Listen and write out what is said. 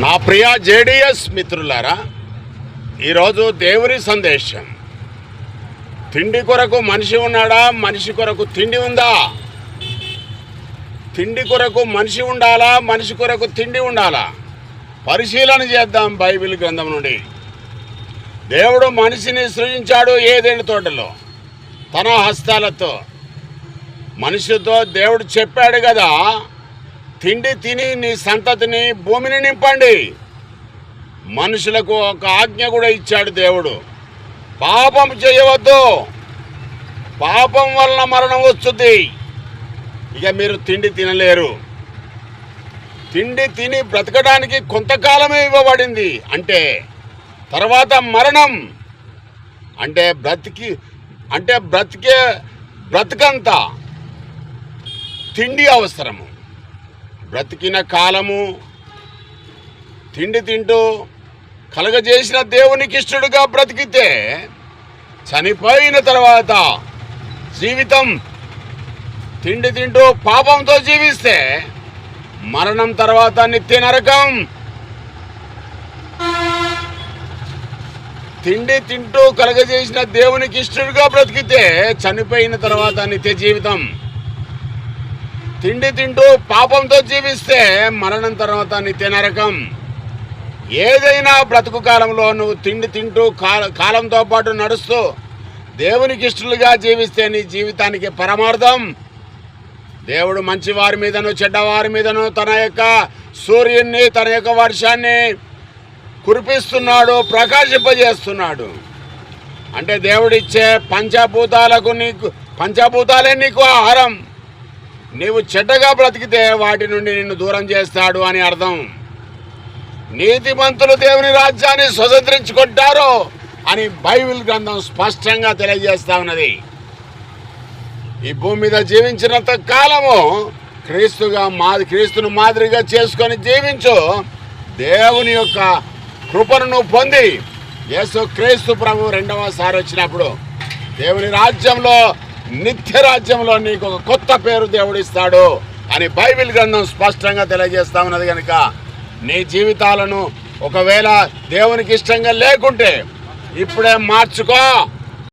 నా ప్రియ జేడిఎస్ మిత్రులారా, ఈరోజు దేవుని సందేశం. తిండి కొరకు మనిషి ఉన్నాడా? మనిషి కొరకు తిండి ఉందా? తిండి కొరకు మనిషి ఉండాలా? మనిషి కొరకు తిండి ఉండాలా? పరిశీలన చేద్దాం బైబిల్ గ్రంథం నుండి. దేవుడు మనిషిని సృజించాడు ఏదైనా తోటలో తన హస్తాలతో. మనిషితో దేవుడు చెప్పాడు కదా, తిండి తిని నీ సంతతిని భూమిని నింపండి. మనుషులకు ఒక ఆజ్ఞ కూడా ఇచ్చాడు దేవుడు, పాపం చేయవద్దు, పాపం వలన మరణం వస్తుంది. ఇక మీరు తిండి తినలేరు. తిండి తిని బ్రతకడానికి కొంతకాలమే ఇవ్వబడింది, అంటే తర్వాత మరణం. అంటే బ్రతికంతా తిండి అవసరము. బ్రతికిన కాలము తిండి తింటూ కలగజేసిన దేవునికి ఇష్టడుగా బ్రతికితే, చనిపోయిన తర్వాత జీవితం తిండి తింటూ పాపంతో జీవిస్తే మరణం తర్వాత నిత్య నరకం. తిండి తింటూ కలగజేసిన దేవునికి ఇష్టడుగా బ్రతికితే చనిపోయిన తర్వాత నిత్య జీవితం. తిండి తింటూ పాపంతో జీవిస్తే మరణం తర్వాత నిత్య నరకం. ఏదైనా బ్రతుకు కాలంలో నువ్వు తిండి తింటూ కాలంతో పాటు నడుస్తూ దేవునికి ఇష్టలుగా జీవిస్తే నీ జీవితానికి పరమార్థం. దేవుడు మంచి వారి మీదను చెడ్డవారి మీదను తన యొక్క సూర్యుని, తన యొక్క వర్షాన్ని కురిపిస్తున్నాడు, ప్రకాశింపజేస్తున్నాడు. అంటే దేవుడిచ్చే పంచభూతాలే నీకు ఆహారం. నీవు చెడ్డగా బ్రతికితే వాటి నుండి నిన్ను దూరం చేస్తాడు అని అర్థం. నీతిమంతులు దేవుని రాజ్యాన్ని స్వతంత్రించుకుంటారు అని బైబిల్ గ్రంథం స్పష్టంగా తెలియజేస్తా ఉన్నది. ఈ భూమి మీద జీవించినంత కాలము క్రీస్తును మాదిరిగా చేసుకొని జీవించు. దేవుని యొక్క కృపను నువ్వు పొంది యేసు క్రీస్తు ప్రభు రెండవసారి వచ్చినప్పుడు దేవుని రాజ్యంలో, నిత్య రాజ్యంలో నీకు ఒక కొత్త పేరు దేవుడిస్తాడు అని బైబిల్ గ్రంథం స్పష్టంగా తెలియజేస్తా ఉన్నది. కనుక నీ జీవితాలను ఒకవేళ దేవునికి ఇష్టంగా లేకుంటే ఇప్పుడే మార్చుకో.